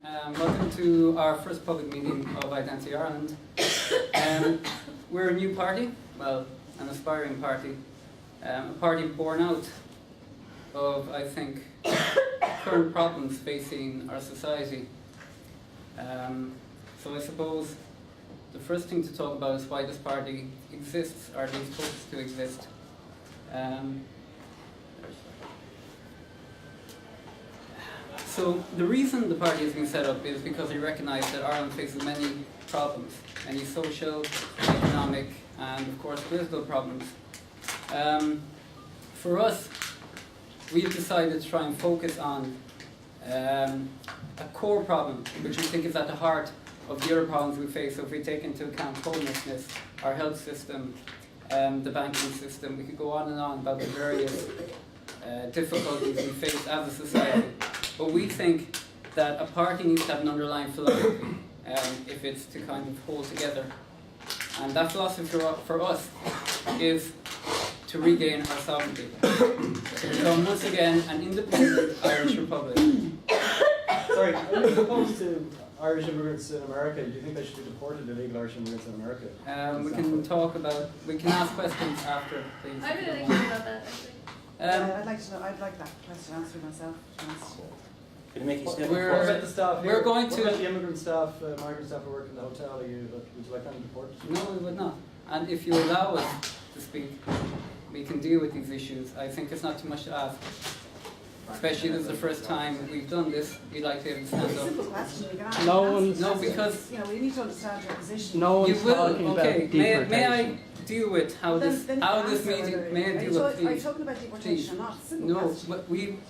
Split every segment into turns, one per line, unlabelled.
Welcome to our first public meeting of Identity Ireland. We're a new party, well, an aspiring party, a party born out of, I think, current problems facing our society. So I suppose the first thing to talk about is why this party exists, or at least hopes to exist. So the reason the party has been set up is because we recognise that Ireland faces many problems, many social, economic and of course political problems. For us, we've decided to try and focus on a core problem which we think is at the heart of the other problems we face. So if we take into account homelessness, our health system, the banking system, we could go on and on about the various difficulties we face as a society. But we think that a party needs to have an underlying philosophy if it's to kind of hold together. And that philosophy for us is to regain our sovereignty. To become once again an independent Irish republic.
Sorry, as opposed to Irish immigrants in America, do you think they should be deported, illegal Irish immigrants in America?
We can ask questions after, please.
I really think about that, actually.
I'd like to know. I'd like that question answered myself.
Can you make
What
about the staff here?
we're going
what
to-
about the immigrant staff, migrant staff who work in the hotel? Would you like them deported?
No, we would not. And if you allow us to speak, we can deal with these issues. I think it's not too much to ask. Especially this is the first time we've done this. We'd like to be able to stand
It's a
up.
simple question. You can ask.
No
answer
one's-
it.
No, because
you know we need to understand your position.
No
you
one's
will.
talking
Okay.
about deportation.
May I deal with how
Then
this
you answer
meeting?
whether-
May I
are
deal
you
with
Are you
please?
talking about deportation or not? Simple
No,
question.
but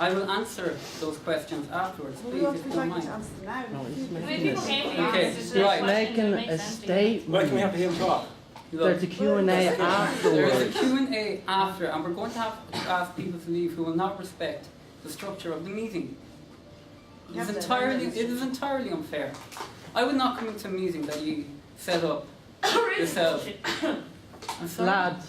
I will answer those questions afterwards.
Well,
Please,
we
if
would
you
like
don't
you to
mind.
answer them now.
No, he's
You-
making
I mean, people came here
Okay,
just
right.
to
Making a statement.
Why can we have him talk?
Look,
There's a Q&A
there is a
afterwards.
Q&A after, and we're going to have to ask people to leave who will not respect the structure of the meeting. It
Yeah,
is
but
entirely unfair. I would not come into a meeting that you set up
Really
yourself.
bullshit.
I'm sorry.
Lads,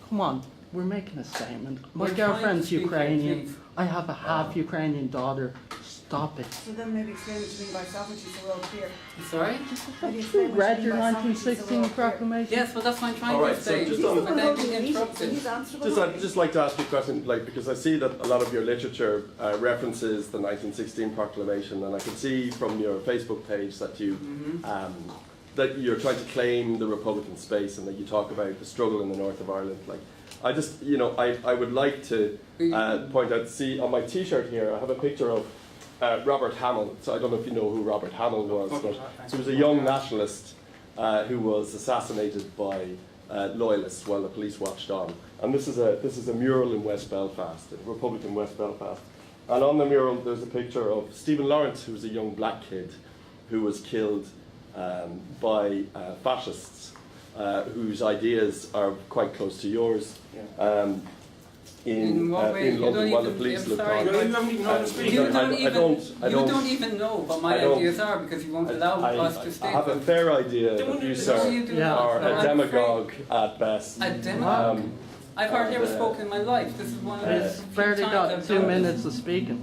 come on, we're making a statement. My
We're trying to
girlfriend's
speak,
Ukrainian.
please.
I have a half Ukrainian daughter. Stop it.
So then maybe explain what you mean by sovereignty so we're all clear.
Sorry?
Maybe explain what
Read
you
your
mean by sovereignty so we're
1916
all clear.
proclamation?
Yes, but that's what I'm trying
All right,
to
so
say.
just
He's
on-
the
But
one
then
holding
being
the meeting, so
interrupted.
he's answerable.
I'd just like to ask you a question, because I see that a lot of your literature references the 1916 proclamation, and I can see from your Facebook page that that you're trying to claim the Republican space, and that you talk about the struggle in the north of Ireland. Like, I just, I would like to point out. See, on my T-shirt here, I have a picture of Robert Hamill. So I don't know if you know who Robert Hamill was, but so he was a young nationalist who was assassinated by loyalists while the police watched on. And this is a mural in West Belfast, Republican West Belfast. And on the mural, there's a picture of Stephen Lawrence, who was a young black kid who was killed by fascists whose ideas are quite close to yours.
In what way?
In
You
London,
don't
while the
even-
police
I'm
looked
sorry,
on.
but- You don't even know what my
I don't-
ideas are because you won't allow us to
I
state
have a
them.
fair idea that you,
No,
sir,
you do
Yeah.
not.
are
I'm
a
afraid-
demagogue at best.
A demagogue?
Um,
I've hardly ever
and,
spoken in my life. This is one of the
It's
few
barely
times
got
I've
2
done this.
minutes of speaking.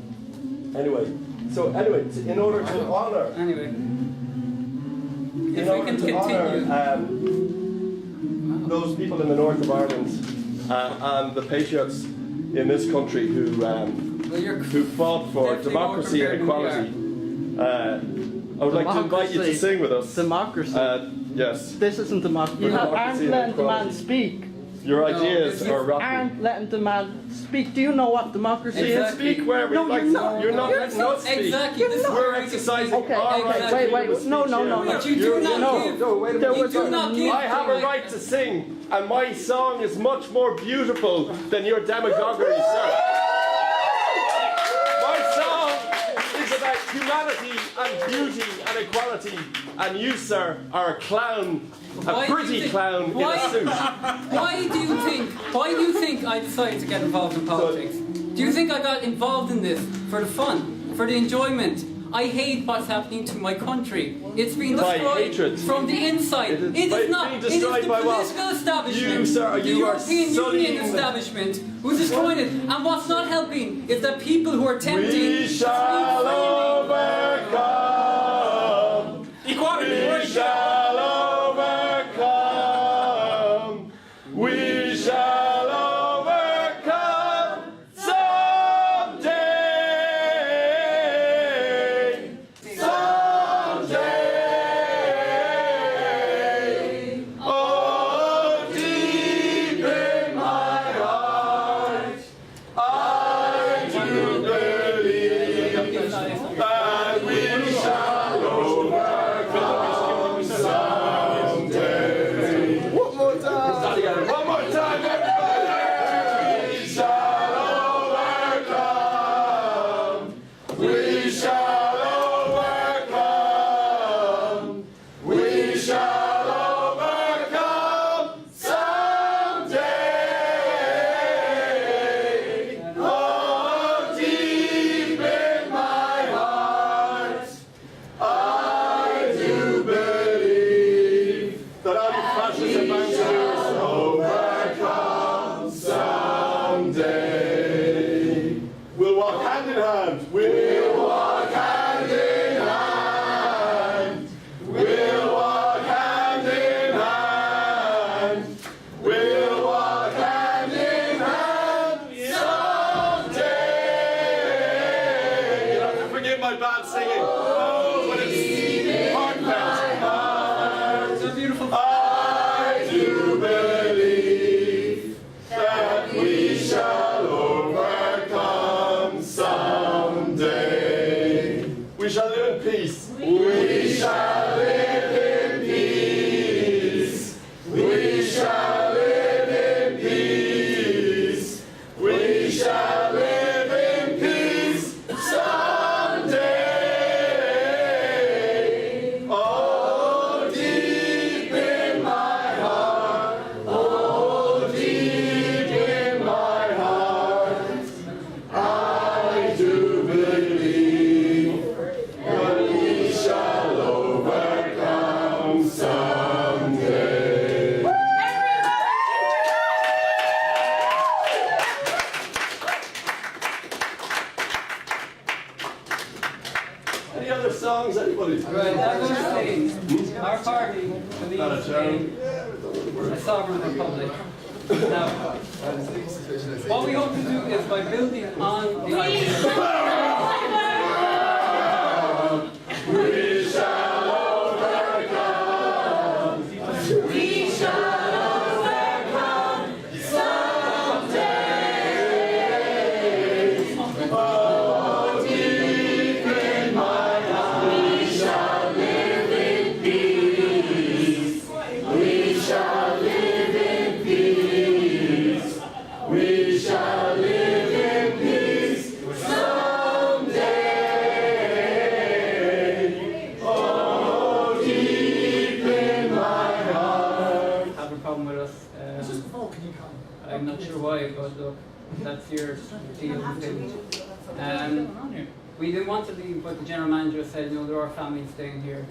Anyway, in order to honour,
Anyway,
in
if we
order
can
to honour
continue.
those people in the north of Ireland and the patriots in this country who fought for
definitely
democracy
more
and
prepared than
equality, I would like to invite you to
Democracy.
sing with us.
Democracy.
Yes,
This isn't democracy. You
Democracy
aren't
and
letting the man
equality.
speak.
your
No,
ideas
this
are
is-
rotten.
Aren't letting the man speak. Do you know what democracy
You can
is?
Exactly.
speak wherever
No,
you like.
you're not.
You're not letting us speak.
Exactly. This is
We're
where
exercising
Okay,
our
okay,
right
wait,
to
wait,
freedom of
no,
speech
no,
here.
no, no.
But you do
You're-
not
no,
give.
no, wait a
There
minute.
was
You do not give.
I have a right to sing, and my song is much more beautiful than your demagoguery, sir. My song is about humanity and beauty and equality, and you, sir, are a clown, a
Why do you
pretty
think-
clown in
why-
a suit.
Why do you think I decided to get involved in politics? Do you think I got involved in this for the fun, for the enjoyment? I hate what's happening to my country. It's been
By
destroyed
hatred.
from the inside.
It is
It
by
is not.
being
It is the
destroyed by what?
political establishment,
You, sir,
the
you are
European
sullying
Union
the-
establishment, who's destroying it. And what's not helping is that people who are tempting.
We shall overcome. feeling. Oh, but it's heartfelt.
It's a beautiful.
I do believe that we shall overcome someday. We shall live in peace. We shall live in peace. We shall live in peace. We shall live in peace someday. Oh, deep in my heart, oh, deep in my heart, I do believe that we shall overcome someday. Any other songs, anybody?
Right, that was saying, our party
Not a
believes
joke.
in a sovereign republic. Now, what we hope to do is by building on the idea.
We shall overcome. We shall overcome someday. Oh, deep in my heart, we shall live in peace. We shall live in peace. We shall live in peace someday. Oh, deep in my heart.
Have a problem with us. I'm not sure why, but look, that's your deal with it. We didn't want to leave, but the general manager said, no, there are families staying here,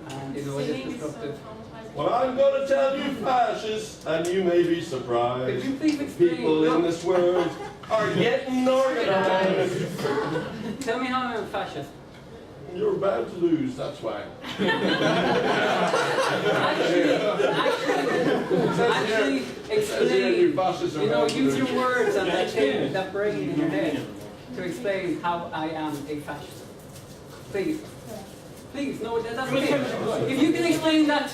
and you know it is disruptive.
Well, I'm going to tell you, fascists, and you may be surprised.
Could you please explain?
People in this world are getting organized.
Tell me how I'm a fascist.
You're about to lose, that's why.
Actually explain, you know, use your words and that thing, that brain in your head to explain how I am a fascist. Please. Please, no, that's okay. If you can explain that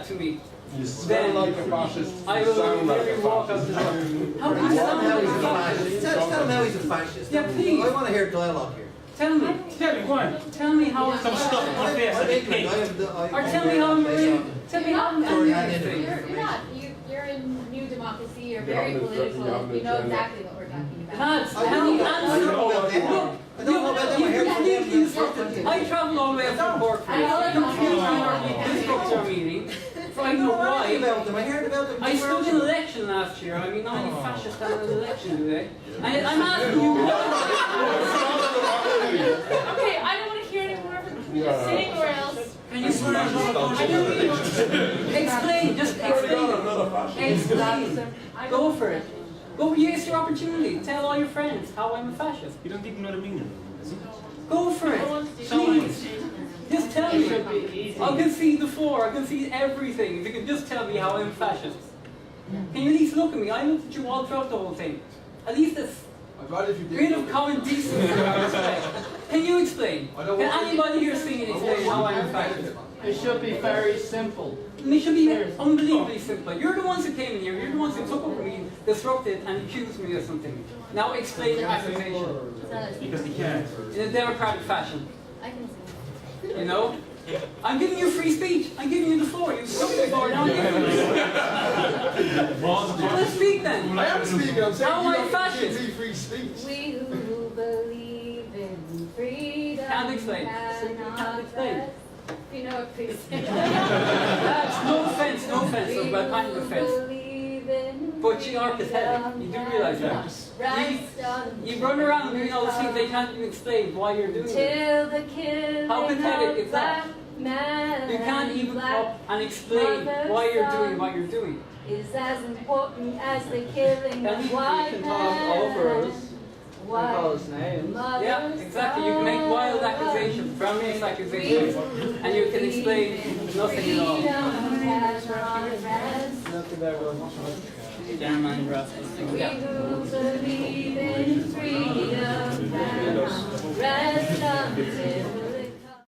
to me,
You sound like a fascist.
I
You
will
sound like
maybe
a
walk out the door.
fascist.
How do you sound like a fascist?
Tell him how he's a fascist.
Yeah, please.
I want to hear dialogue here.
Tell me. Tell me how I'm
I'm England.
Or tell me how I'm Marine. Tell me how I'm
Sorry, I
anything.
You're not. You're in New Democracy. You're very
You haven't
political.
addressed-
You know exactly what we're talking about.
Lads,
I don't know about them. I don't know about them. I heard from them.
I travel all the way up to Cork for this. This book's our meeting. So I know
I heard
why.
about them. I heard about them.
I stood in an election last year. I mean, not any fascists had an election, do they? And I'm asking you why.
Okay, I don't want to hear any more of it. Just say anywhere else.
Can you explain? Just explain. Explain. Go for it. Go, yes, your opportunity. Tell all your friends how I'm a fascist.
You don't even know the meaning.
Go for it. Please. Just tell me. I'll concede the floor. I'll concede everything. If you can just tell me how I'm a fascist. Can you at least look at me? I looked at you all throughout the whole thing. At least a bit of common decency. Can you explain? Can anybody here sing and explain how I'm a fascist?
It should be very simple.
And they should be unbelievably simple. You're the ones who came in here. You're the ones who took over me, disrupted, and accused me of something. Now explain your accusation
Because they can't.
in a democratic fashion.
I can say.
You know? I'm giving you free speech. I'm giving you the floor. You took the floor. Now I'm giving you Let's speak then.
I am speaking. I'm saying
How
you
am I
don't
fascist?
give me free speech.
We who believe in freedom.
Can't explain.
Can't
explain.
You know what, please.
That's no offense, no offense. So, but kind of offense. But you are pathetic. You do realize that. You run around doing all these things they can't even explain why you're doing it.
Till the killing
How pathetic is that?
man
You can't even come up and explain why you're doing what you're doing.
is as important as the killing
Then
of
you
white
can talk over us.
White
Call us names.
Yeah, exactly. You can make wild accusations, groundless accusations, and you can explain nothing at all. Damn, man, rascals.
We who believe in freedom. Rest on